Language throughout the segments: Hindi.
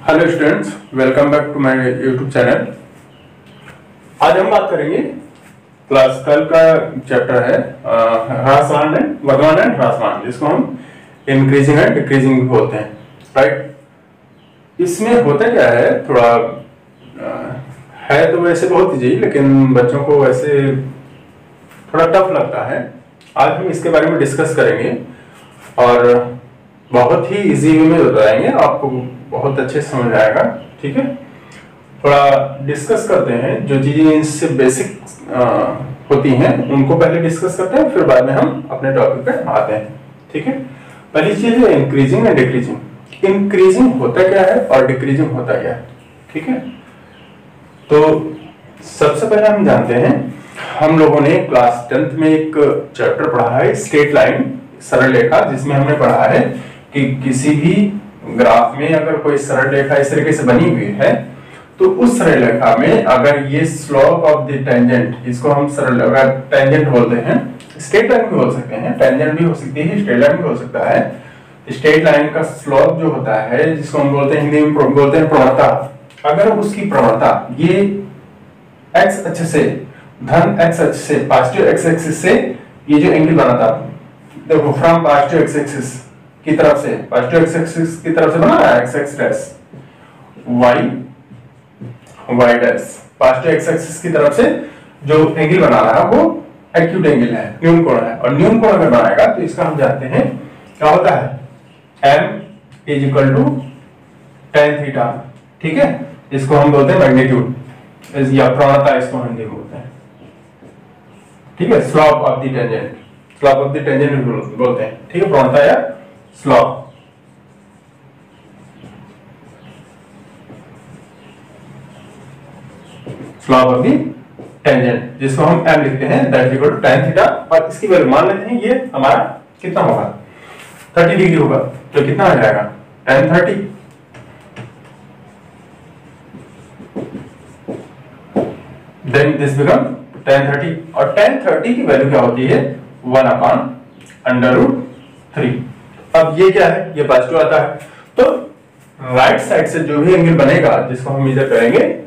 Hello students, welcome back to my YouTube channel. आज हम बात करेंगे क्लास 12 का चैप्टर है ह्रासमान एंड वर्धमान एंड ह्रासमान, जिसको हम इंक्रीजिंग एंड डिक्रीजिंग भी बोलते हैं। राइट, इसमें होता क्या है, थोड़ा है तो वैसे बहुत इजी, लेकिन बच्चों को वैसे थोड़ा टफ लगता है। आज हम इसके बारे में डिस्कस करेंगे और बहुत ही इजी वे में बताएंगे, आपको बहुत अच्छे से समझ आएगा। ठीक है, थोड़ा डिस्कस करते हैं। जो चीजें इससे बेसिक होती हैं उनको पहले डिस्कस करते हैं, फिर बाद में हम अपने टॉपिक पे आते हैं। ठीक है, पहली चीज है इंक्रीजिंग एंड डिक्रीजिंग। इंक्रीजिंग होता क्या है और डिक्रीजिंग होता क्या है। ठीक है, तो सबसे पहले हम जानते हैं, हम लोगों ने क्लास 10th में एक चैप्टर पढ़ा है स्ट्रेट लाइन, सरल रेखा, जिसमें हमने पढ़ा है कि किसी भी ग्राफ में अगर कोई सरल रेखा इस तरीके से बनी हुई है तो उस सरल रेखा में अगर ये स्लोप ऑफ द टेंजेंट, इसको हम सरल अगर टेंजेंट बोलते हैं, स्ट्रेट लाइन भी बोल सकते हैं, टेंजेंट भी हो सकती है, स्ट्रेट लाइन भी हो सकता है। स्ट्रेट लाइन का स्लोप जो होता है, जिसको हम बोलते हैं, हिंदी में बोलते हैं प्रवणता, अगर उसकी प्रवणता ये एक्स अक्ष से धन एक्स अक्ष से पॉजिटिव एक्स एक्सिस से ये जो एंगल बना था, देखो फ्रॉम पॉजिटिव एक्स एक्सिस की तरफ से, पॉजिटिव एक्स एक्सिस की तरफ से बना रहा है x x dash y y dash, positive x axis की तरफ से जो एंगल बना रहा है वो एक्यूट एंगल है, न्यून कोण है। और न्यून कोण अगर बनाएगा तो इसका हम जानते हैं क्या होता है, m is equal to tan theta. ठीक है, इसको हम बोलते हैं मैग्नीट्यूड या प्रवणता, इसको हम हिंदी में बोलते हैं। ठीक है, slope of the tangent, slope of the tangent बोलते हैं। ठीक है, प्रवणता या slope. Slope of the tangent, जिसको हम m लिखते हैं, that is equal to tan theta. और इसकी वैल्यू मान लेते हैं, ये हमारा कितना होगा, 30 डिग्री होगा। तो कितना आ जाएगा, tan 30। Then this become tan 30, और tan 30 की वैल्यू क्या होती है, 1/√3। अब ये क्या है, ये पॉजिटिव आता है, तो राइट साइड से जो भी एंगल बनेगा जिसको हम मेजर करेंगे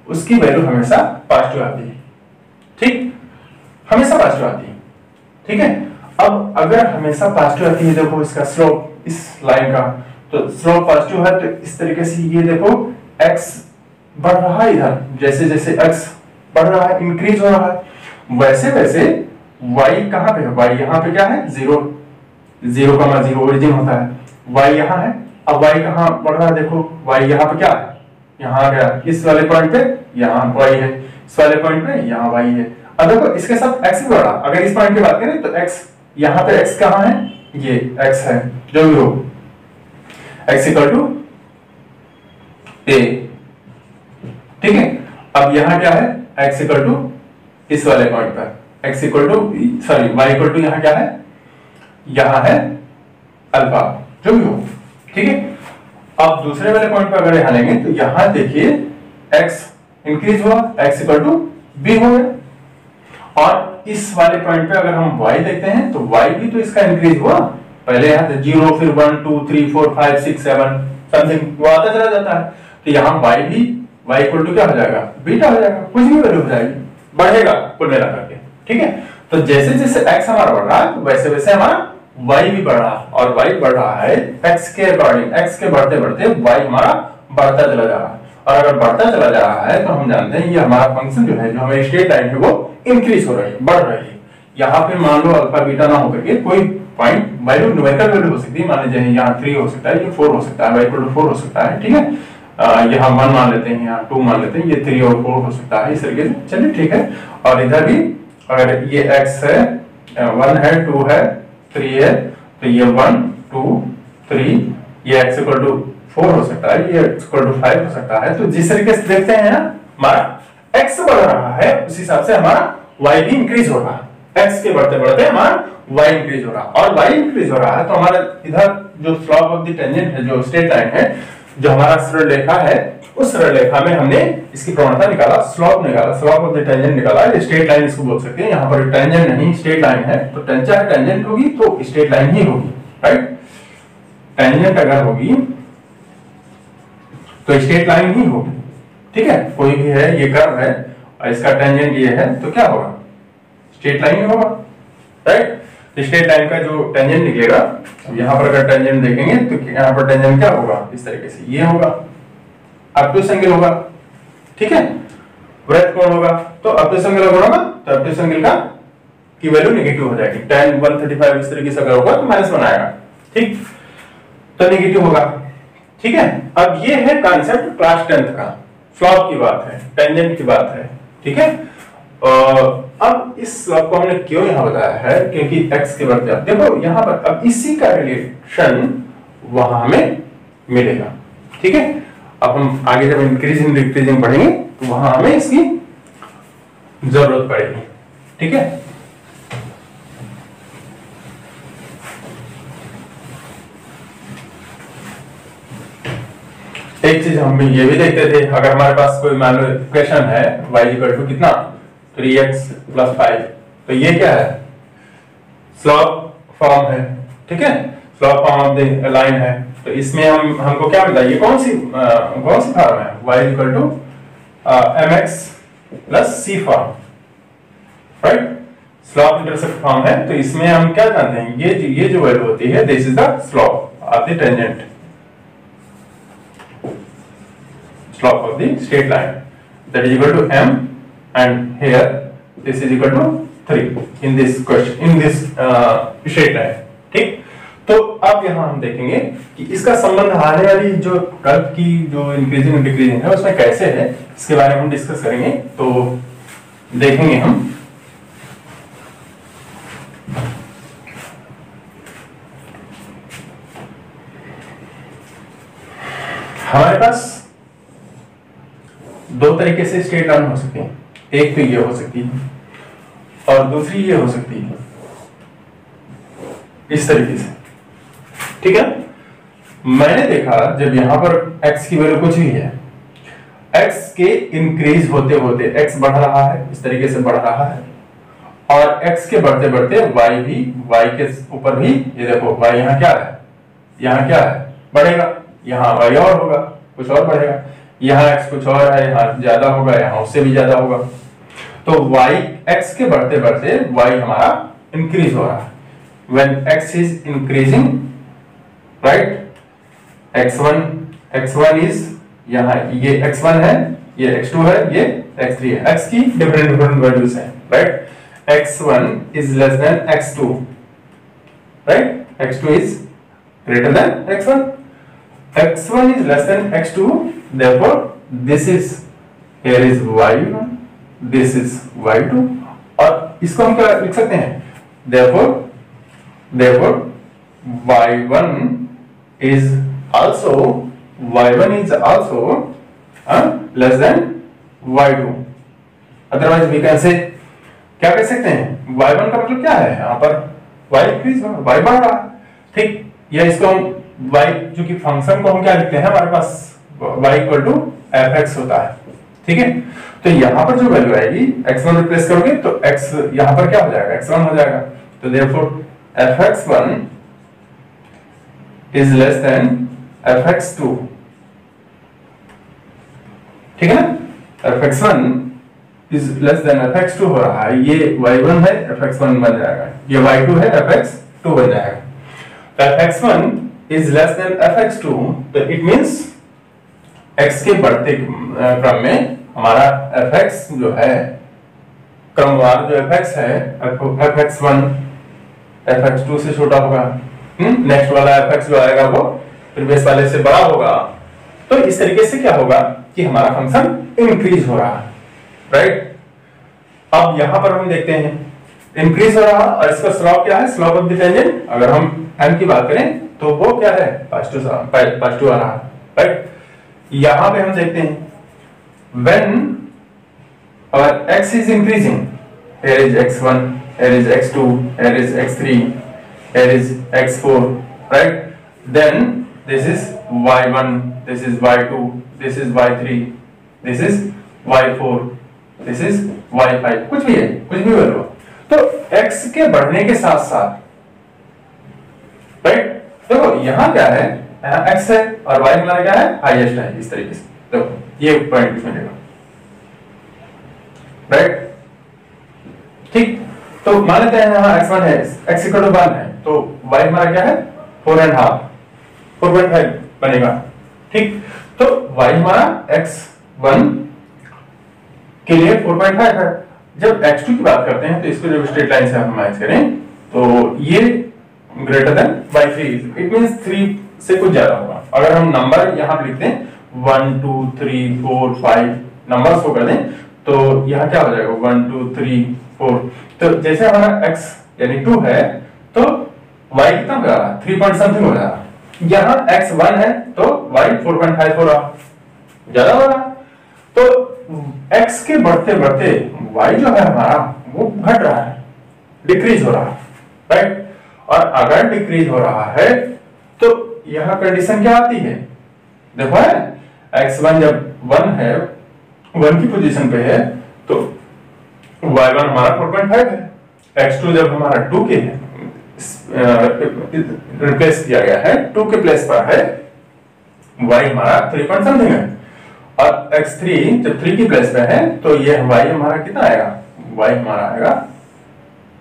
उसकी वैल्यू हमेशा पॉजिटिव आती है। ठीक, हमेशा पॉजिटिव आती है। ठीक है, अब अगर हमेशा पॉजिटिव आती है, देखो इसका स्लोप इस लाइन का, तो स्लोप पॉजिटिव है, तो इस तरीके से ये देखो x बढ़ रहा है इधर, जैसे जैसे x बढ़ रहा है, इंक्रीज हो रहा है, वैसे वैसे y कहां पे है, y यहां पे क्या है, 0 0 ओरिजिन होता है, y यहाँ है। अब y कहाँ बढ़ रहा है, देखो y यहाँ पे क्या है, यहाँ आ गया, इस वाले पॉइंट पे यहाँ y है, इस वाले पॉइंट पे यहाँ y है। अब देखो इसके साथ x भी बढ़ा, अगर इस पॉइंट की बात करें तो x यहाँ पे x कहाँ है, ये x है, जो भी हो, x इक्वल टू a। ठीक है, अब यहाँ क्या है, x इक्वल टू इस वाले पॉइंट पर, x equal to sorry y equal to यहाँ क्या है, यहाँ है अल्फा, जो भी हो। ठीक है, अब दूसरे वाले पॉइंट पर अगर यहाँ लेंगे तो यहाँ देखिए x इंक्रीज हुआ, x इक्वल टू b हो गया। और इस वाले पॉइंट पे अगर हम y देखते हैं तो y भी तो इसका इंक्रीज हुआ, पहले यहाँ 0 फिर 1 2 3 4 5 6 7 समथिंग वो आता चला जाता है, तो यहाँ y भी y इक्वल टू क्या हो जाएगा, बीटा हो जाएगा, कुछ भी वैल्यू हो जाएगी, बढ़ेगा कुल मिला करके। ठीक है, तो जैसे जैसे x हमारा बढ़ रहा है वैसे वैसे हमारा y भी बढ़ रहा है, और y बढ़ रहा है x के अकॉर्डिंग, x के बढ़ते बढ़ते y हमारा बढ़ता चला जा रहा है। और अगर बढ़ता चला जा रहा है तो हम जानते हैं ये हमारा फंक्शन जो है, जो हमारी स्ट्रेट लाइन है, वो इंक्रीज हो रही है, बढ़ रही है। यहाँ पे मान लो अल्फा बीटा ना होकर के कोई पॉइंट वैल्यू न्यूमेरिकल वैल्यू हो सकती है, मान लीजिए यहाँ 3 हो सकता है, ये 4 हो सकता है, y इक्वल टू 4 हो सकता है। ठीक है, यहाँ 1 मान लेते हैं, यहाँ 2 मान लेते हैं, ये 3 और 4 हो सकता है, इस तरीके से। चलिए ठीक है, और इधर भी अगर ये x है, 1 है, 2 है, 3 है, तो ये 1 2 3, ये x इक्वल टू 4 हो सकता है, ये x इक्वल टू 5 हो सकता है। तो जिस तरीके से देखते हैं हमारा x बढ़ रहा है, उस हिसाब से हमारा y भी इंक्रीज हो रहा है, x के बढ़ते बढ़ते हमारा y इंक्रीज हो रहा है। और y इंक्रीज हो रहा है तो हमारा इधर जो स्लोप ऑफ द टेंजेंट है, जो स्ट्रेट लाइन है, जो हमारा सरल रेखा है, उस सरल रेखा में हमने इसकी प्रवणता निकाला, स्लोप निकाला, स्लोप ऑफ द टेंजेंट निकाला। स्ट्रेट लाइन इसको बोल सकते हैं, यहाँ पर टेंजेंट नहीं स्ट्रेट लाइन है, तो चाहे टेंजेंट होगी तो स्ट्रेट लाइन ही होगी। राइट, टेंजेंट अगर होगी तो स्ट्रेट लाइन ही होगी, ठीक है। कोई भी है, ये कर्व है और इसका टेंजेंट ये है, तो क्या होगा, स्ट्रेट लाइन ही होगा, राइट। स्ट्रेट लाइन का जो टेंजेंट निकलेगा, अब यहाँ पर अगर टेंजेंट देखेंगे तो यहाँ पर टेंजेंट क्या होगा, इस तरीके से ये होगा, ऑब्टूस एंगल होगा, ठीक है। वृत्त कोण होगा, तो ऑब्टूस एंगल अगर होगा तो ऑब्टूस एंगल का की वैल्यू नेगेटिव हो जाएगी। tan 135 इस तरीके से अगर होगा तो -1 आएगा, ठीक, तो नेगेटिव होगा, ठीक है। अब ये है कॉन्सेप्ट क्लास 10th का, स्लॉप की बात है, टेंजेंट की बात है, ठीक है। अब इस स्लॉप को हमने क्यों यहाँ बताया है, क्योंकि x के बढ़ते, अब देखो यहाँ पर अब इसी का रिलेशन वहां हमें मिलेगा, ठीक है। अब हम आगे जब इंक्रीजिंग डिक्रीजिंग पढ़ेंगे तो वहां हमें इसकी जरूरत पड़ेगी, ठीक है। एक चीज हम ये भी देखते थे, अगर हमारे पास कोई मान लो इक्वेशन है y इक्वल टू कितना 3x + 5, तो ये क्या है, स्लॉप फॉर्म है, ठीक है, slope form of the line है। तो इसमें हमको क्या मिलता है, ये कौन सी फॉर्म है, y equal to mx + c form, right, slope intercept form है। तो इसमें हम क्या जानते हैं, ये जो वैल्यू होती है, this is the slope of the tangent, slope of the straight line, that is equal to m, and here this is equal to 3 in this question, in this straight line, ठीक। तो अब यहाँ हम देखेंगे कि इसका संबंध आने वाली जो कर्व की जो इंक्रीजिंग और डिक्रीजिंग है उसमें कैसे है, इसके बारे में हम डिस्कस करेंगे। तो देखेंगे हम हमारे पास दो तरीके से स्ट्रेट लाइन हो सकती है, एक तो ये हो सकती है और दूसरी ये हो सकती है इस तरीके से, ठीक है। मैंने देखा जब यहां पर x की वैल्यू कुछ भी है, x के इंक्रीज होते होते x बढ़ रहा है, इस तरीके से बढ़ रहा है, और x के बढ़ते बढ़ते y भी, y के ऊपर भी, ये देखो y यहाँ क्या है, यहाँ क्या है, बढ़ेगा, यहाँ y और होगा, कुछ और बढ़ेगा, यहाँ x कुछ और है, यहाँ ज्यादा होगा, यहाँ उससे भी ज्यादा होगा। तो y x के बढ़ते बढ़ते y हमारा इंक्रीज हो रहा है। When x is increasing, right, x1 is यहाँ ये x1 है, ये x2 है, ये x3 है, x की डिफरेंट वैल्यूज हैं, right. x1 is less than x2, right, x2 is greater than x1, x1 is less than x2, therefore this is, here is y1, this is y2, और इसको हम क्या लिख सकते हैं, therefore y1 is also less than y2, otherwise we can say, क्या कह सकते हैं, y1 का मतलब क्या है, यहाँ पर y इंक्रीज हो, y बढ़ रहा है, ठीक। या इसको हम y, जो कि फंक्शन को हम क्या लिखते हैं, हमारे पास y इक्वल टू fx होता है, ठीक है। तो यहाँ पर जो वैल्यू आएगी, x1 रिप्लेस करोगे तो x यहाँ पर क्या हो जाएगा, x1 हो जाएगा, तो therefore fx1 is less than fx2, ठीक है ना, fx1 is less than fx2 हो रहा है, ये y1 है, fx1 बन जाएगा, ये y2 है, fx2 बन जाएगा। तो fx1 is less than fx2, तो it means x के बढ़ते क्रम में हमारा fx जो है, क्रमवार जो fx है, fx1 fx2 से छोटा होगा, नेक्स्ट वाला fx जो आएगा वो प्रीवियस वाले से बड़ा होगा। तो इस तरीके से क्या होगा कि हमारा फंक्शन इंक्रीज हो रहा है, राइट। अब यहां पर हम देखते हैं इंक्रीज हो रहा, और इसका स्लॉप क्या है, स्लॉप ऑफ द टेंजेंट, अगर हम m की बात करें तो वो क्या है, पॉजिटिव आ रहा है, राइट। यहां पे हम देखते हैं when our x is increasing, here is x1, here is x2, here is x3, here is x4, right, then this is y1, this is y2, this is y3, this is y4, this is y5, कुछ भी है, कुछ भी वैल्यू। तो x के बढ़ने के साथ साथ, राइट, देखो यहां क्या है, यहाँ x है और y हमारा क्या है, हाईएस्ट है। इस तरीके से देखो ये पॉइंट कुछ मिलेगा, राइट। ठीक, तो मान लेते हैं यहाँ x1 है, x इक्वल टू 1 है, तो y हमारा क्या है 4.5 बनेगा। ठीक, तो y हमारा x1 के लिए 4.5 है। जब x2 की बात करते हैं तो इसको जब स्ट्रेट लाइन से हम मैच करें तो ये greater than y3, it means 3 से कुछ ज्यादा होगा। अगर हम नंबर यहाँ पे लिखते हैं 1 2 3 4 5 नंबर्स को कर दें तो यहाँ क्या हो जाएगा 1 2 3 4। तो जैसे हमारा x यानी 2 है तो y कितना हो रहा है 3 पॉइंट समथिंग हो रहा है। यहाँ x 1 है तो y 4.5 हो रहा, ज्यादा हो रहा। तो x के बढ़ते बढ़ते y जो है हमारा वो घट रहा है, डिक्रीज हो रहा है, राइट। और अगर डिक्रीज हो रहा है तो यहाँ कंडीशन क्या आती है, देखो है x1 जब 1 है 1 की पोजीशन पे है तो y1 हमारा 4.5 है, x2 जब हमारा 2 के है रिप्लेस किया गया है 2 के प्लेस पर है, y हमारा 3 पॉइंट समथिंग है। और x3 जब 3 की प्लेस पे है तो ये y हमारा कितना आएगा, y हमारा आएगा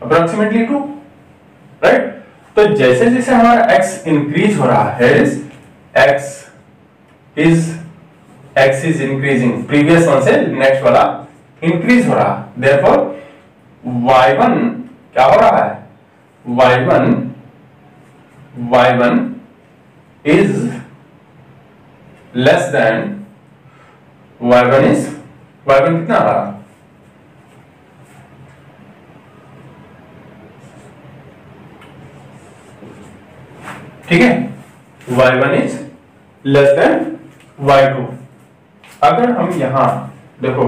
अप्रोक्सीमेटली 2, राइट। तो जैसे जैसे हमारा x इंक्रीज हो रहा है, x is increasing, previous one से नेक्स्ट वाला इंक्रीज हो रहा, देयरफॉर y1 क्या हो रहा है, y1 is less than y1 कितना आ रहा, ठीक है, y1 is less than y2। अगर हम यहां देखो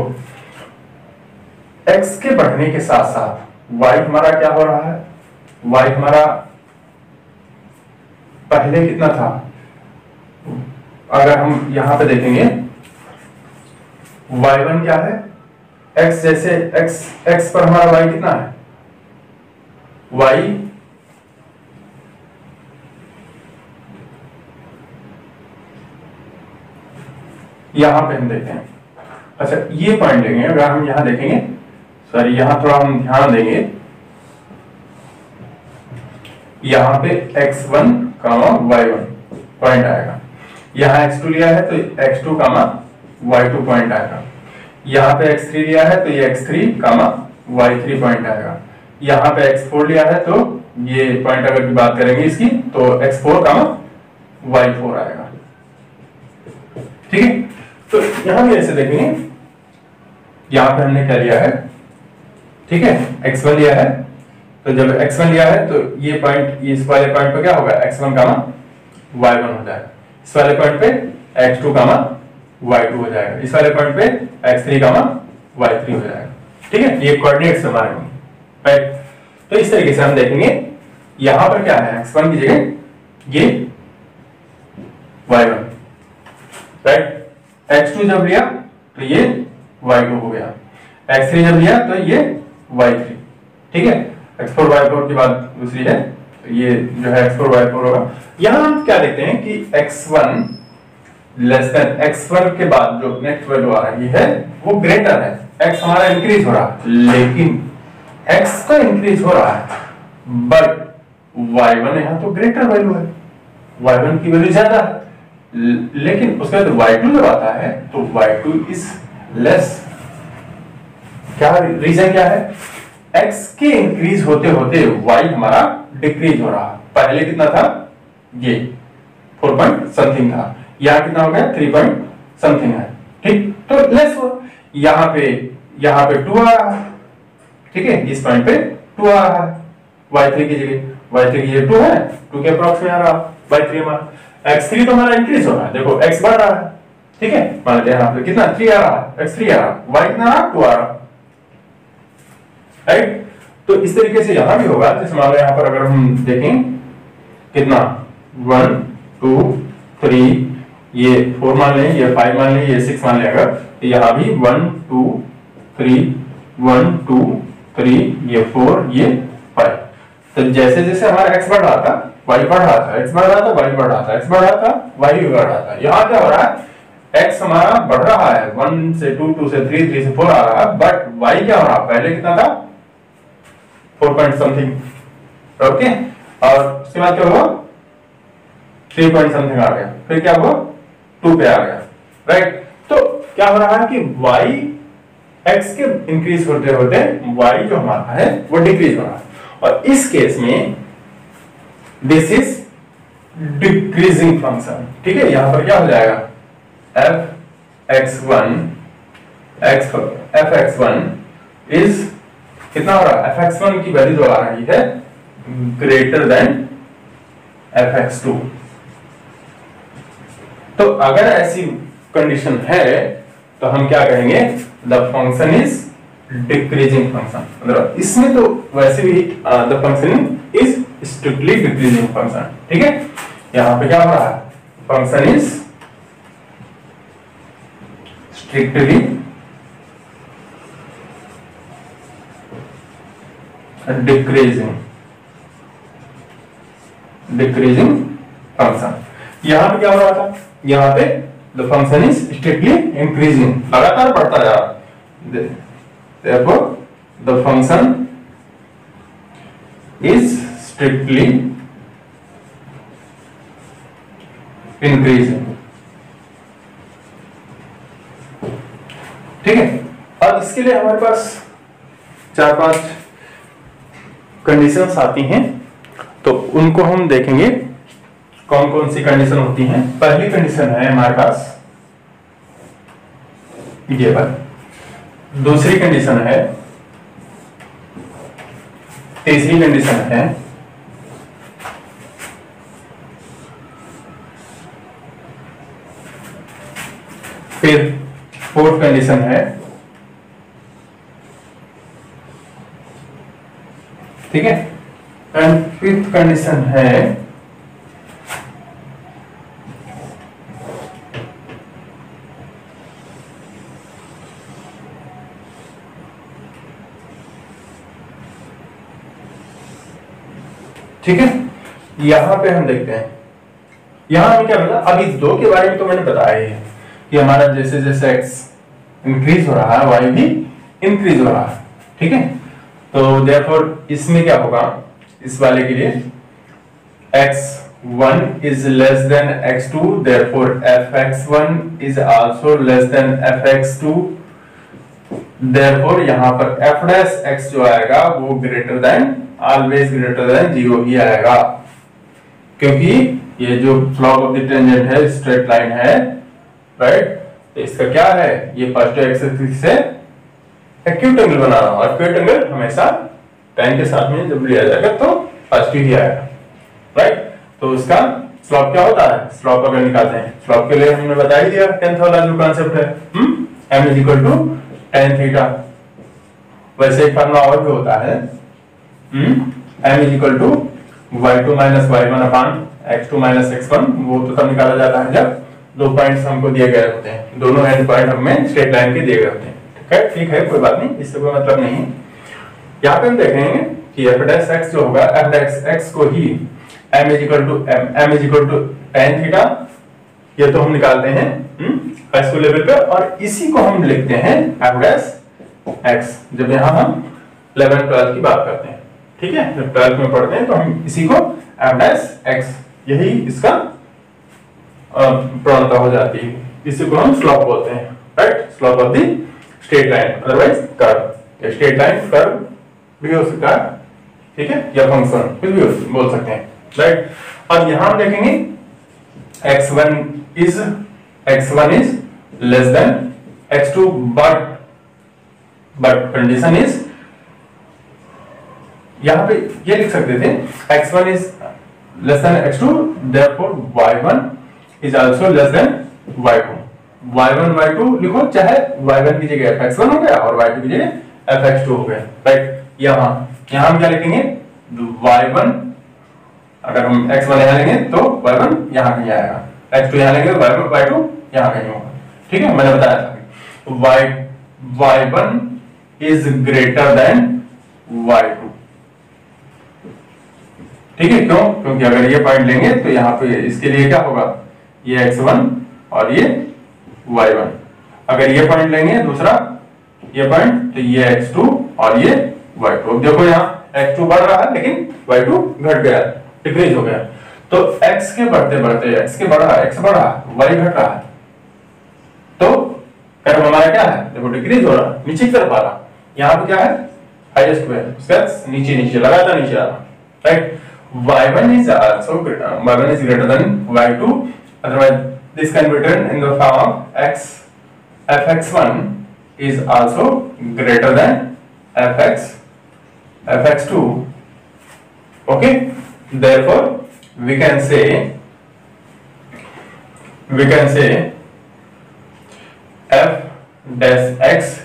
x के बढ़ने के साथ साथ y हमारा क्या हो रहा है, y हमारा पहले कितना था, अगर हम यहां पे देखेंगे y1 क्या है, x जैसे x पर हमारा y कितना है, y यहां पे हम देखें, अच्छा ये पॉइंट लेंगे, अगर हम यहां देखेंगे, सॉरी यहां थोड़ा हम ध्यान देंगे, यहां पे x1, y1 पॉइंट आएगा, यहां x2 लिया है तो x2, y2 पॉइंट आएगा, यहां पे x3 लिया है तो ये x3, y3 पॉइंट आएगा, यहां पे x4 लिया है तो ये पॉइंट अगर की बात करेंगे इसकी तो x4, y4 आएगा, ठीक है। तो यहां भी ऐसे देखेंगे, यहां पे हमने क्या लिया है, ठीक है, x1 लिया है, तो जब x1 लिया है तो ये पॉइंट, इस वाले पॉइंट पे क्या होगा, x1, y1 हो जाएगा, इस वाले पॉइंट पे x2, y2 हो जाएगा, इस वाले पॉइंट पे x3, y3 हो जाएगा, ठीक है। ये कोऑर्डिनेट्स हमारे होंगे, राइट। तो इस तरीके से हम देखेंगे यहां पर क्या है, x1 की जगह ये y1, राइट। x2 जब लिया तो ये y2 हो गया, x3 जब लिया तो ये y3, ठीक है। x4 y4 की बात दूसरी है, तो ये जो है x4 y4 होगा। यहां हम क्या देखते हैं कि x1 लेस देन x1 के बाद जो नेक्स्ट वैल्यू आ रही है वो ग्रेटर है, x हमारा इंक्रीज हो रहा है, लेकिन x तो इंक्रीज हो रहा है बट y1 यहां तो ग्रेटर वैल्यू है, y1 की वैल्यू ज्यादा है, लेकिन उसके बाद y2 जब आता है तो y2 इज लेस। क्या रीजन क्या है, x के इंक्रीज होते होते y हमारा डिक्रीज हो रहा, पहले कितना था, ये 4 पॉइंट समथिंग था, यहाँ कितना हो गया 3 पॉइंट समथिंग है, ठीक, तो लेस हो, यहाँ पे 2 आ रहा है, ठीक है, इस पॉइंट पे 2 आ रहा है, y3 की जगह, y3 की जगह 2 है, 2 के अप्रॉक्स में आ रहा, y3 हमारा, x3 तो हमारा इंक्रीज हो रहा है, देखो x बढ़ रहा है, ठीक है, मान लेते हैं यहाँ पे कितना 3 आ रहा है, x3 आ रहा, y कितना आ रहा, 2 आ रहा, राइट। तो इस तरीके से यहां भी होगा, जैसे मान लो यहाँ पर अगर हम देखें कितना 1 2 3, ये 4 मान लें, ये 5 मान लें, ये 6 मान लें, अगर तो यहाँ भी 1 2 3 1 2 3, ये 4, ये 5, तो जैसे जैसे हमारा x बढ़ रहा था y बढ़ रहा था, x बढ़ रहा था, y बढ़ रहा था, x बढ़ रहा था, y भी बढ़ रहा था। यहाँ क्या हो रहा है, x हमारा बढ़ रहा है, 1 से 2, 2 से 3, 3 से 4 आ रहा है, बट y क्या हो रहा है, पहले कितना था 4 पॉइंट समथिंग, ओके, और उसके बाद क्या हुआ 3 पॉइंट समथिंग आ गया, फिर क्या हुआ 2 पे आ गया, राइट। तो क्या हो रहा है कि y x के इंक्रीज होते होते y जो हमारा है वो डिक्रीज हो रहा है, और इस केस में दिस इज डिक्रीजिंग फंक्शन, ठीक है। यहां पर क्या हो जाएगा, fx1 इज कितना हो रहा है, fx1 की वैल्यू जो आ रही है ग्रेटर देन fx2। तो अगर ऐसी कंडीशन है तो हम क्या कहेंगे, the function is decreasing function. मतलब इसमें तो वैसे भी the function is strictly decreasing function, ठीक है। यहां पे क्या हो रहा है, function is strictly decreasing function. यहां पे क्या हो रहा था, यहां पे the function is strictly increasing, लगातार बढ़ता जा रहा है, therefore the function is strictly increasing, ठीक है। अब इसके लिए हमारे पास 4-5 कंडीशंस आती हैं, तो उनको हम देखेंगे कौन कौन सी कंडीशन होती हैं। पहली कंडीशन है हमारे पास ये बात, दूसरी कंडीशन है, तीसरी कंडीशन है, फिर फोर्थ कंडीशन है, ठीक है, एंड फिफ्थ कंडीशन है ठीक है। यहां पे हम देखते हैं, यहां हमें क्या मिला, अभी दो के बारे में तो मैंने बताया ही है कि हमारा जैसे जैसे x इंक्रीज हो रहा है y भी इंक्रीज हो रहा है, ठीक है। तो देयरफॉर इसमें क्या होगा, इस वाले के लिए x1 is less than x2, therefore fx1 is also less than fx2, therefore यहां पर f dash x जो आएगा वो greater than, always greater than 0 ही आएगा, क्योंकि ये जो स्लोप ऑफ द टेंजेंट है स्ट्रेट लाइन है, राइट। तो इसका क्या है, ये पॉजिटिव एक्स एक्सिस से एक्यूट एंगल बना रहा हूं, एक्यूट एंगल हमेशा tan के साथ में जब लिया जाएगा तो पॉजिटिव ही आएगा, राइट। तो उसका स्लोप क्या होता है, स्लोप अगर निकालते हैं, स्लोप के लिए हमने बता ही दिया 10th वाला जो कांसेप्ट है, m tan थीटा। वैसे एक फार्मूला और भी होता है, m y2 - y1 अपान x2 - x1, वो तो तब निकाला जाता है जब दो पॉइंट्स हमको दिए गए होते हैं, दोनों एंड पॉइंट हमें स्ट्रेट लाइन के दिए गए होते हैं, ठीक है, कोई बात नहीं, इससे कोई मतलब नहीं। यहाँ पे हम देखेंगे कि f dash x जो होगा, f dash x को ही m tan थीटा, ये तो हम निकालते हैं हाई स्कूल लेवल पे, और इसी को हम लिखते हैं f dash x जब यहाँ हम 11-12 की बात करते हैं, ठीक है। जब 12 में पढ़ते हैं तो हम इसी को f dash x, यही इसका प्रवणता हो जाती है, इसी को हम स्लोप बोलते हैं, right, slope of the straight line, otherwise curve. Straight line curve भी हो सकता है, ठीक है, या फंक्शन कुछ भी बोल सकते हैं, राइट। और यहां हम देखेंगे x1 is less than x2, but condition is, यहां पे ये लिख सकते थे x1 is less than x2, therefore y1 is also less than y2। y1 y2 लिखो, चाहे y1 की जगह fx1 हो गया और y2 की जगह fx2 हो गया, राइट। यहां हम क्या लिखेंगे, y1 अगर हम x1 यहां लेंगे तो y1 यहां कहीं आएगा, x2 यहां लेंगे तो y2 यहां कहीं होगा, ठीक है, मैंने बताया था y1 is greater than y2, ठीक है, क्यों? क्योंकि अगर ये पॉइंट लेंगे तो यहाँ पे इसके लिए क्या होगा, ये x1 और ये y1। अगर ये पॉइंट लेंगे दूसरा ये पॉइंट, तो ये x2 और ये y2। देखो यहाँ x2 बढ़ रहा है लेकिन y2 घट गया, डिक्रीज हो गया। तो x के बढ़ते बढ़ते x के बढ़ रहा है, x बढ़ रहा है, y घट रहा है, तो कर्व हमारा क्या है, देखो डिक्रीज हो रहा है, नीचे की तरफ आ रहा। यहाँ पे क्या है, हाईएस्ट पे है, उसके बाद नीचे नीचे लगातार नीचे आ रहा, right. y1 is also y1 is greater than y2, otherwise this can be written in the form of x fx1 is also greater than fx2. Okay, therefore we can say f dash x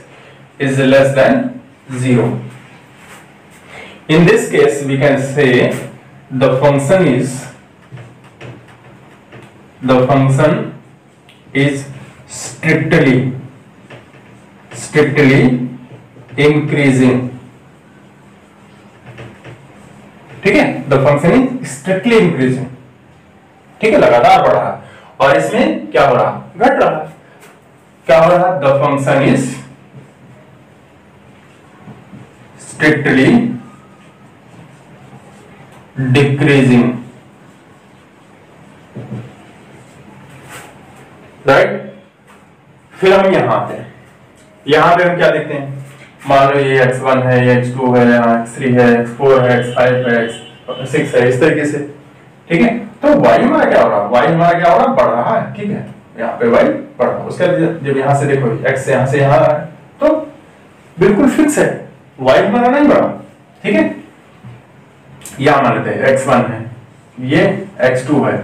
is less than 0. In this case we can say the function is strictly increasing, ठीक है, the function is strictly increasing, ठीक है, लगातार बढ़ रहा है। और इसमें क्या हो रहा, घट रहा है, क्या हो रहा, the function is strictly decreasing, right. फिर हम यहाँ पे हम क्या देखते हैं, मान लो ये x1 है, ये x2 है, यहाँ x3 है, x4 है, x5 है, x6 है, इस तरीके से, ठीक है। तो y हमारा क्या हो रहा है, बढ़ रहा है, ठीक है, यहाँ पे y बढ़ रहा है। उसके बाद जब यहाँ से देखो x यहाँ से यहाँ है तो बिल्कुल फिक्स है, y हमारा नहीं बढ़ा, ठीक है। यहाँ मान लेते हैं x1 है, ये x2 है,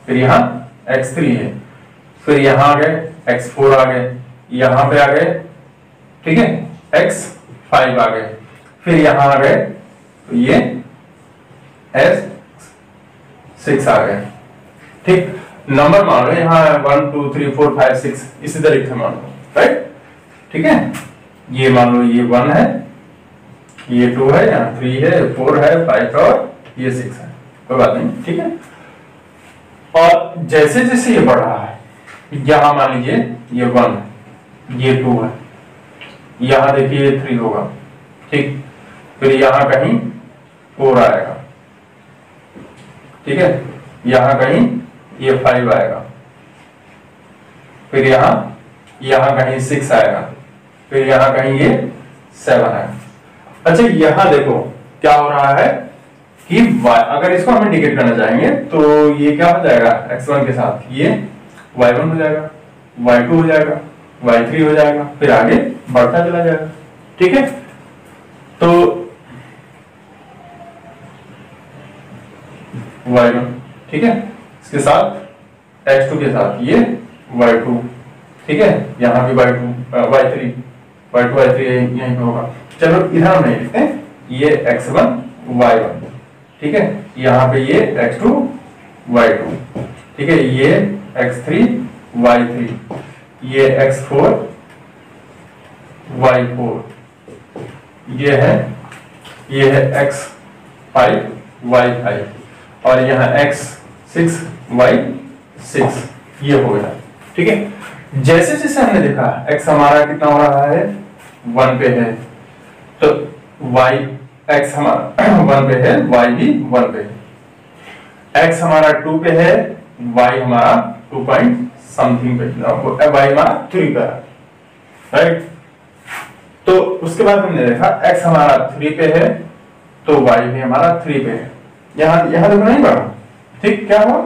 फिर यहाँ x3 है, फिर यहाँ आ गए x4 आ गए, यहाँ पे आ गए, ठीक है, x5 आ गए, फिर यहाँ आ गए तो ये s6 आ गए, ठीक। नंबर मान लो यहाँ 1 2 3 4 5 6 इसी तरीके से मान लो, राइट, ठीक है। ये मान लो ये 1 है, ये 2 है, यहाँ 3 है, 4 है, 5 है और ये 6 है, कोई बात नहीं, ठीक है। और जैसे जैसे ये बढ़ रहा है, यहाँ मान लीजिए ये 1 है, ये 2 है, यहाँ देखिए ये 3 होगा, ठीक, फिर यहाँ कहीं 4 आएगा, ठीक है, यहाँ कहीं ये 5 आएगा, फिर यहाँ कहीं 6 आएगा, फिर यहाँ कहीं ये 7 आएगा। अच्छा यहाँ देखो क्या हो रहा है कि y, अगर इसको हम इंडिकेट करना चाहेंगे तो ये क्या हो जाएगा, x1 के साथ ये y1 हो जाएगा, y2 हो जाएगा, y3 हो जाएगा, फिर आगे बढ़ता चला जाएगा, ठीक है। तो y1, ठीक है, इसके साथ x2 के साथ ये y2, ठीक है, यहाँ भी y3 यहीं पे होगा। चलो इधर हम नहीं लिखते, ये x1 y1, ठीक है, यहाँ पे ये x2 y2, ठीक है, ये x3 y3, ये x4 y4, ये है x5 y5 और यहाँ x6 y6, ये हो गया, ठीक है। जैसे जैसे हमने देखा x हमारा कितना हो रहा है, 1 पे है, तो y x हमारा 1 पे है, y भी 1 पे है, x हमारा 2 पे है, y हमारा 2 पॉइंट समथिंग पे, y हमारा 3 पे है, राइट। तो उसके बाद हमने देखा x हमारा 3 पे है तो y भी हमारा 3 पे है, यहाँ देखो नहीं बढ़ा, ठीक, क्या हुआ,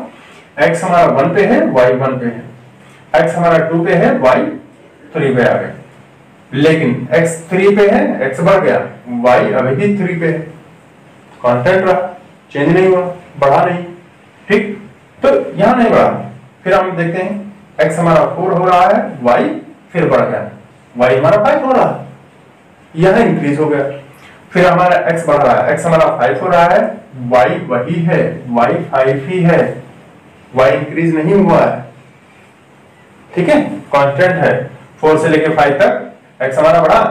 x हमारा 1 पे है, y 1 पे है, x हमारा 2 पे है, y 3 पे आ गए, लेकिन x 3 पे है, x बढ़ गया, y अभी भी 3 पे है, कांस्टेंट रहा, चेंज नहीं हुआ, बढ़ा नहीं, ठीक। तो यहाँ नहीं बढ़ा, फिर हम देखते हैं x हमारा 4 हो रहा है, y फिर बढ़ गया, y हमारा 5 हो रहा है, यह इंक्रीज हो गया, फिर हमारा x बढ़ रहा है, x हमारा 5 हो रहा है, y वही है, y 5 ही है, y इंक्रीज नहीं हुआ है, ठीक है, कांस्टेंट है, 4 से लेके 5 तक x हमारा बढ़ा,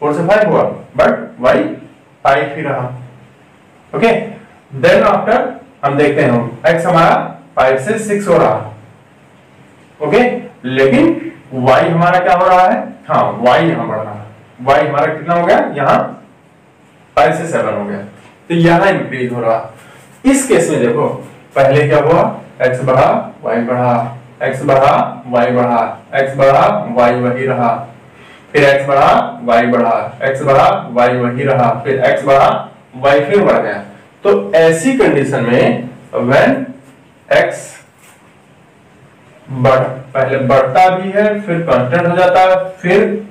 4 से 5 हुआ, बट y 5 ही रहा, ओके। देन आफ्टर हम देखते हैं एक्स हमारा 5 से 6 हो रहा है, ओके, लेकिन y हमारा क्या हो रहा है, हाँ y यहां बढ़ रहा है, y हमारा कितना हो गया यहाँ 5 से 7 हो गया, तो यहाँ इंक्रीज हो रहा है। इस केस में देखो पहले क्या हुआ, x बढ़ा y बढ़ा, x बढ़ा y बढ़ा, x बढ़ा y वही रहा, फिर x बढ़ा y बढ़ा, x बढ़ा y वही रहा, फिर x बढ़ा y फिर बढ़ गया। तो ऐसी कंडीशन में when x पहले बढ़ता भी है, फिर कांस्टेंट हो जाता है, फिर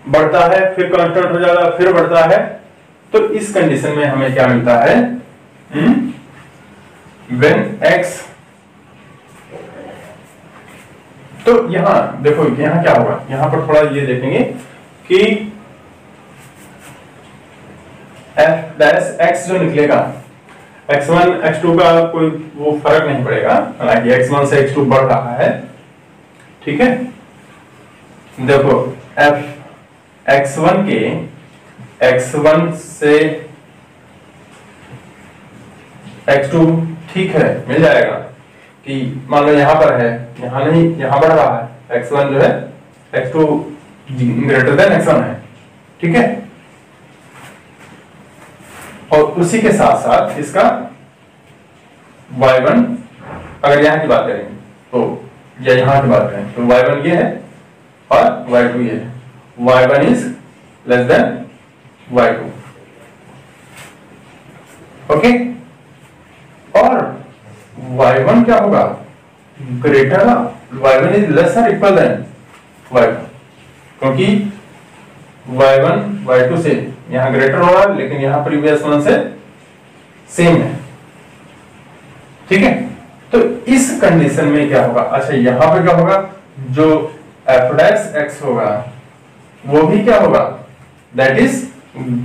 बढ़ता है, फिर कांस्टेंट हो जाता है, फिर बढ़ता है, तो इस कंडीशन में हमें क्या मिलता है, when x, तो यहां देखो यहां क्या होगा, यहां पर थोड़ा ये देखेंगे कि f डैश x जो निकलेगा, x1 x2 का कोई वो फर्क नहीं पड़ेगा, हालांकि x1 से x2 बढ़ रहा है, ठीक है। देखो f x1 के x1 से x2 ठीक है, मिल जाएगा कि मान लो यहां पर है, यहां नहीं, यहां बढ़ रहा है, x1 जो है x2 ग्रेटर देन x1 है, ठीक है। और उसी के साथ साथ इसका y1, अगर यहां की बात करेंगे तो, या यहां की बात करें तो y1 ये है और y2 ये है, y1 is less than y2, okay. और y1 क्या होगा, greater, y1 is lesser equal than y2, क्योंकि y1 y2 से यहां ग्रेटर हो रहा है, लेकिन यहां प्रीवियस वन से सेम है, ठीक है। तो इस कंडीशन में क्या होगा, अच्छा यहां पर क्या होगा, जो f डैश x होगा वो भी क्या होगा, that is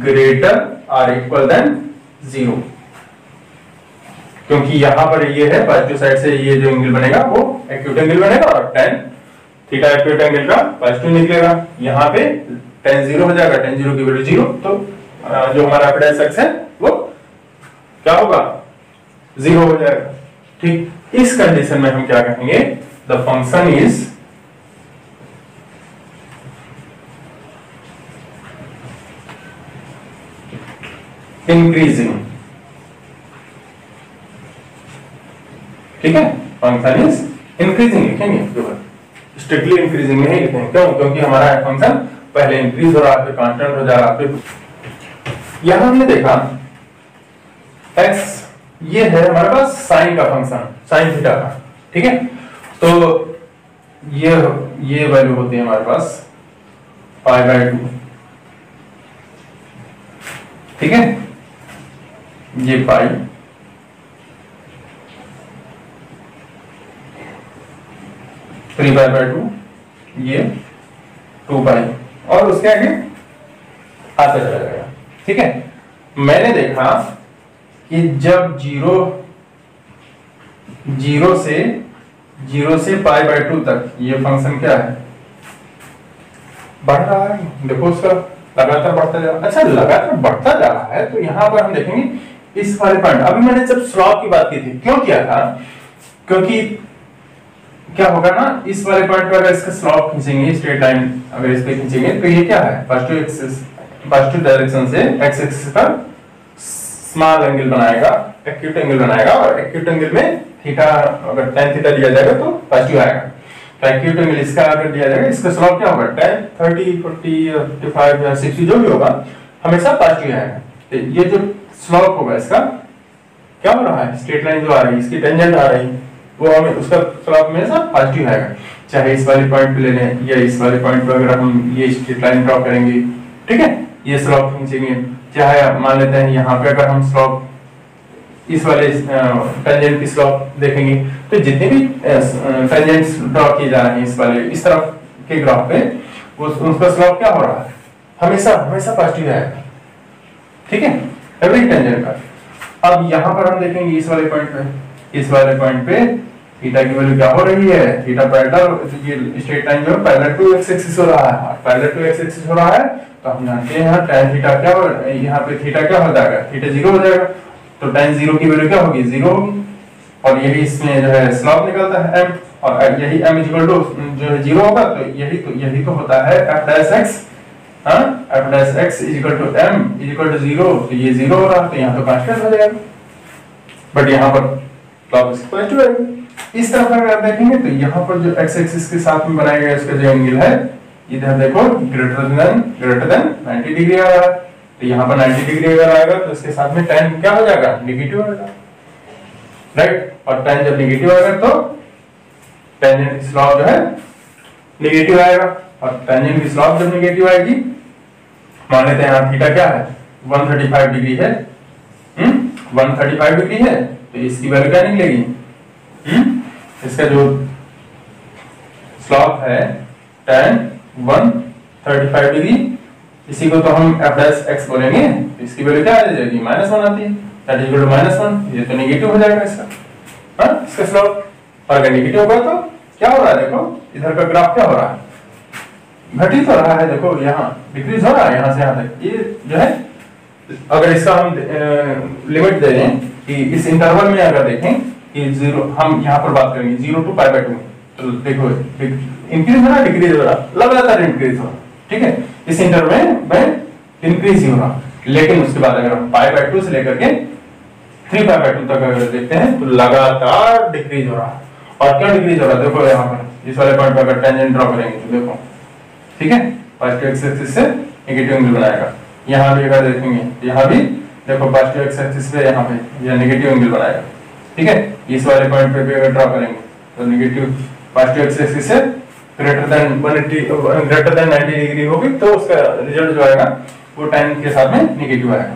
greater or equal than 0, क्योंकि यहां पर ये है पॉजिटिव साइड से ये जो एंगल बनेगा वो एक्यूट एंगल बनेगा, और tan थीटा एक्यूट एंगल का पॉजिटिव निकलेगा, यहां पे tan 0 हो जाएगा, tan 0 की वैल्यू 0, तो जो हमारा f डैश x है वो क्या होगा, 0 हो जाएगा, ठीक। इस कंडीशन में हम क्या कहेंगे, द फंक्शन इज इंक्रीजिंग, ठीक है, फंक्शन इज इंक्रीजिंग लिखेंगे, स्ट्रिक्टली इंक्रीजिंग नहीं लिखेंगे, क्यों, क्योंकि हमारा फंक्शन पहले इंक्रीज हो रहा है, फिर कांस्टेंट हो जा रहा है, फिर यहां हमने देखा x ये है हमारे पास साइन का फंक्शन, साइन थीटा का, ठीक है। तो ये वैल्यू होती है हमारे पास π/2, ठीक है, ये पाई, थ्री π/2, ये 2π, और उसके आगे आता चला जाएगा, ठीक है। मैंने देखा कि जब जीरो से π/2 तक ये फंक्शन क्या है, बढ़ रहा है, देखो उसका लगातार बढ़ता जा रहा है। अच्छा लगातार बढ़ता जा रहा है, तो यहां पर हम देखेंगे इस वाले पॉइंट, अभी मैंने जब स्लॉप की बात की थी, क्यों किया था, क्योंकि क्या होगा ना, इस वाले पॉइंट पर अगर इसका स्लॉप खींचेंगे, स्ट्रेट लाइन अगर इस पे खींचेंगे, तो ये क्या है, पॉजिटिव डायरेक्शन से x एक्सिस पर स्मॉल एंगल बनाएगा, एक्यूट एंगल बनाएगा, और एक्यूट एंगल में थीटा अगर tan थीटा दिया जाएगा तो पॉजिटिव आएगा, तो एक्यूट एंगल इसका अगर दिया जाएगा, इसका स्लॉप क्या होगा, tan 30 40 55 या 60 जो भी होगा हमेशा पॉजिटिव आएगा। तो ये जो स्लॉप होगा इसका क्या हो रहा है, स्ट्रेट लाइन जो आ रही है इसकी टेंजेंट आ रही है, वो हमें उसका स्लॉप हमेशा पॉजिटिव आएगा, चाहे इस वाले पॉइंट पे ले लें या इस वाले पॉइंट पे अगर हम ये स्ट्रेट लाइन ड्रॉ करेंगे, ठीक है, ये स्लॉप खींचेंगे, चाहे मान लेते हैं यहाँ पे अगर हम स्लॉप इस वाले टेंजेंट की स्लॉप देखेंगे, तो जितने भी टेंजेंट्स ड्रॉ किए जा रहे हैं इस वाले इस तरफ के ग्राफ पे, वो उसका स्लॉप क्या हो रहा है, हमेशा पॉजिटिव आएगा, ठीक है, एवरी टेंजेंट का। अब यहाँ पर हम देखेंगे इस वाले पॉइंट पे थीटा की वैल्यू क्या हो रही है, थीटा पैरेलल, ये स्ट्रेट लाइन जो है पैरेलल टू x एक्सिस हो रहा है, पैरेलल टू x एक्सिस हो रहा है, तो हम जानते हैं यहाँ tan थीटा क्या हो, यहाँ पे थीटा क्या हो जाएगा, थीटा 0 हो जाएगा, तो tan 0 की वैल्यू क्या होगी, 0 होगी। और यही इसमें जो है स्लॉप निकलता है m, और यही m इक्वल टू जो है 0 होगा, तो यही तो होता है f डैश x। हाँ, f dash x equal to m equal to 0, तो ये 0 हो रहा, तो यहाँ तो कांस्टेंट हो जाएगा, बट यहाँ पर स्लॉप इसकी पॉजिटिव है। इस तरफ अगर आप देखेंगे तो यहाँ पर जो x एक्सिस के साथ में बनाया गया इसका जो एंगल है, इधर देखो ग्रेटर देन 90 डिग्री आ रहा है, तो यहाँ पर 90 डिग्री अगर आएगा तो इसके साथ में tan क्या हो जाएगा, नेगेटिव आएगा, राइट। और tan जब नेगेटिव आएगा तो टेंजेंट की स्लॉप जो है नेगेटिव आएगा, और टेंजेंट की स्लॉप जब नेगेटिव आएगी, मान लेते हैं यहाँ थीटा क्या है 135 डिग्री है, 135 डिग्री है, तो इसकी वैल्यू क्या निकलेगी, इसका जो स्लॉप है tan 135 डिग्री, इसी को तो हम f डैश x बोलेंगे, तो इसकी वैल्यू क्या आ जाएगी, -1 आती है, दैट इज इक्वल टू -1, ये तो नेगेटिव हो जाएगा इसका, हाँ, इसका स्लॉप। और अगर नेगेटिव होगा तो क्या हो रहा है, देखो इधर का ग्राफ क्या हो रहा है, घटित हो रहा है, देखो यहाँ डिक्रीज हो रहा है, यहाँ से यहाँ तक, ये जो है अगर इसका हम लिमिट दे दें कि इस इंटरवल में अगर देखें कि 0, हम यहाँ पर बात करेंगे 0 टू π/2, तो देखो इंक्रीज हो रहा, डिक्रीज हो रहा, लगातार इंक्रीज हो रहा, ठीक है, इस इंटरवल में इंक्रीज ही हो रहा, लेकिन उसके बाद अगर हम π/2 से लेकर के 3π/2 तक अगर देखते हैं तो लगातार डिक्रीज हो रहा। और क्यों डिक्रीज हो रहा है, देखो यहाँ पर इस वाले पॉइंट पर अगर टेंजेंट ड्रॉ करेंगे तो देखो, ठीक है, पॉजिटिव एक्स एक्सिस से नेगेटिव एंगल बनाएगा, यहाँ भी अगर देखेंगे यहाँ भी देखो पॉजिटिव एक्स एक्सिस से यहाँ पे यह नेगेटिव एंगल बनाएगा, ठीक है। इस वाले पॉइंट पे भी अगर ड्रॉ करेंगे तो नेगेटिव पॉजिटिव एक्स एक्सिस से ग्रेटर देन 90 डिग्री होगी, तो उसका रिजल्ट जो आएगा वो tan के साथ में नेगेटिव आएगा,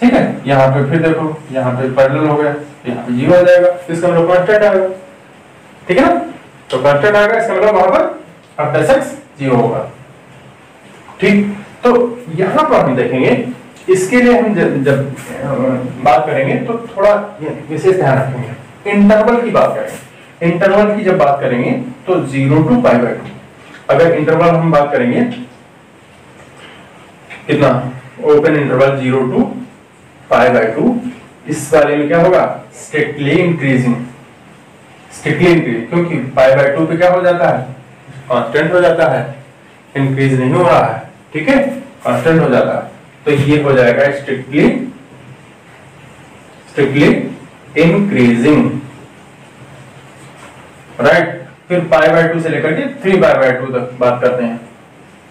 ठीक है। यहाँ पे फिर देखो यहाँ पे पैरेलल हो गया, यहाँ पे 0 आ जाएगा, तो इसका मतलब कांस्टेंट आएगा, ठीक है ना, तो कांस्टेंट आएगा, इसका मतलब वहां पर f डैश x 0 होगा, ठीक। तो यहाँ पर हम देखेंगे, इसके लिए हम जब बात करेंगे तो थोड़ा विशेष ध्यान रखेंगे, इंटरवल की बात करेंगे, इंटरवल की जब बात करेंगे तो 0 टू π/2, अगर इंटरवल हम बात करेंगे कितना, ओपन इंटरवल 0 टू π/2, इस वाले में क्या होगा, स्ट्रिक्टली इंक्रीजिंग, क्योंकि π/2 पे क्या हो जाता है, कांस्टेंट हो जाता है, इंक्रीज नहीं हो रहा है, ठीक है, कांस्टेंट हो जाता है, तो ये हो जाएगा स्ट्रिक्टली इंक्रीजिंग, राइट। फिर π/2 से लेकर के 3π/2 तक बात करते हैं,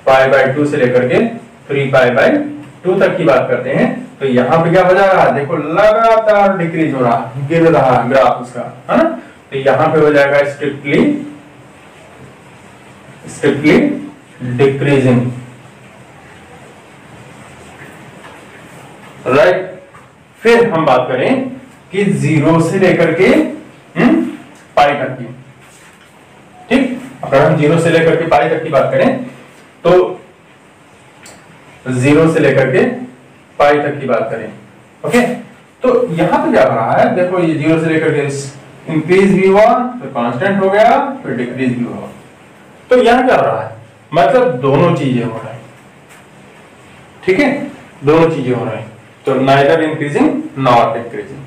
π/2 से लेकर के 3π/2 तक की बात करते हैं, तो यहाँ पे क्या हो जा रहा है, देखो लगातार डिक्रीज हो रहा, गिर रहा ग्राफ उसका, है ना, तो यहाँ पे हो जाएगा स्ट्रिक्टली डिक्रीजिंग, राइट। फिर हम बात करें कि 0 से लेकर के पाई तक की, ठीक, अगर हम 0 से लेकर के पाई तक की बात करें तो 0 से लेकर के पाई तक की बात करें, ओके, तो यहां पे क्या हो रहा है, देखो ये 0 से लेकर के इंक्रीज भी हुआ, तो कांस्टेंट हो गया, फिर डिक्रीज भी हुआ, तो यहां क्या हो रहा है, मतलब दोनों चीजें हो रही, ठीक है, दोनों चीजें हो रही, तो नाइदर इंक्रीजिंग नॉट डिक्रीजिंग,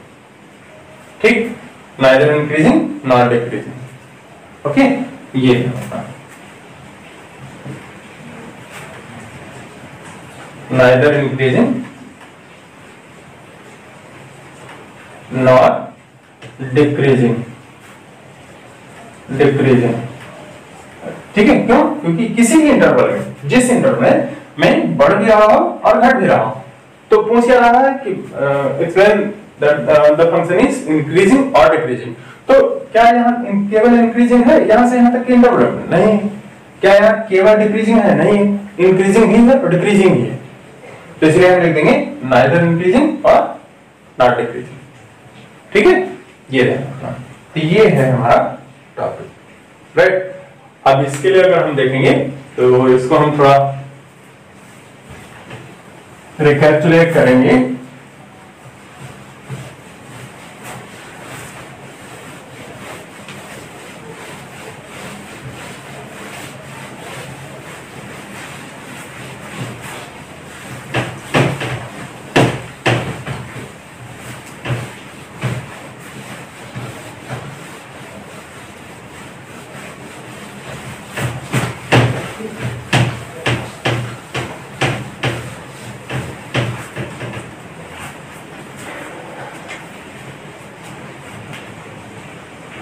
ठीक, neither increasing not decreasing, okay, ये नाइदर इंक्रीजिंग नॉट डिक्रीजिंग, ठीक है, क्यों, क्योंकि किसी भी इंटरवल में, जिस इंटरवल में बढ़ भी रहा हो और घट भी रहा हो, तो पूछ क्या रहा है कि explain the function is increasing और डिक्रीजिंग, तो क्या यहाँ केवल इंक्रीजिंग है यहाँ से यहाँ तक के इंटरवल में, नहीं, क्या यहाँ केवल डिक्रीजिंग है, नहीं, इंक्रीजिंग ही है और डिक्रीजिंग ही है, तो इसलिए हम लिख देंगे नाइदर इंक्रीजिंग और नॉट डिक्रीजिंग, ठीक है, ये है, तो ये है हमारा टॉपिक, राइट। अब इसके लिए अगर हम देखेंगे तो इसको हम थोड़ा रिकैप्चुलेट करेंगे,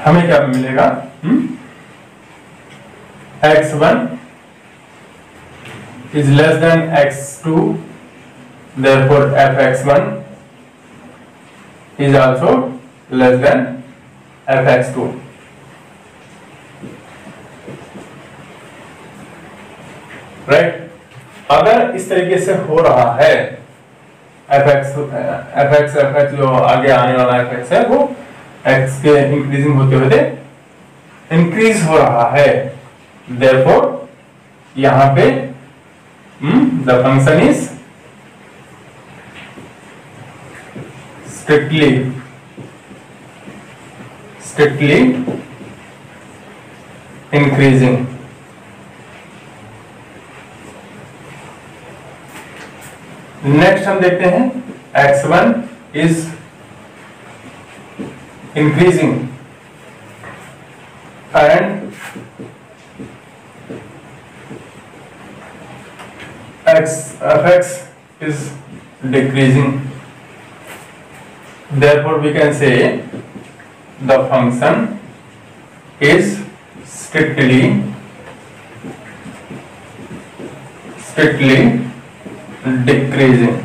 हमें क्या मिलेगा, x1 is less than x2, therefore fx1 is also less than fx2. Right, अगर इस तरीके से हो रहा है fx जो आगे आने वाला fx है वो x के इंक्रीजिंग होते होते इंक्रीज हो रहा है, therefore यहां पे the function is strictly increasing. Next हम देखते हैं x1 is increasing and fx is decreasing. Therefore we can say the function is strictly decreasing.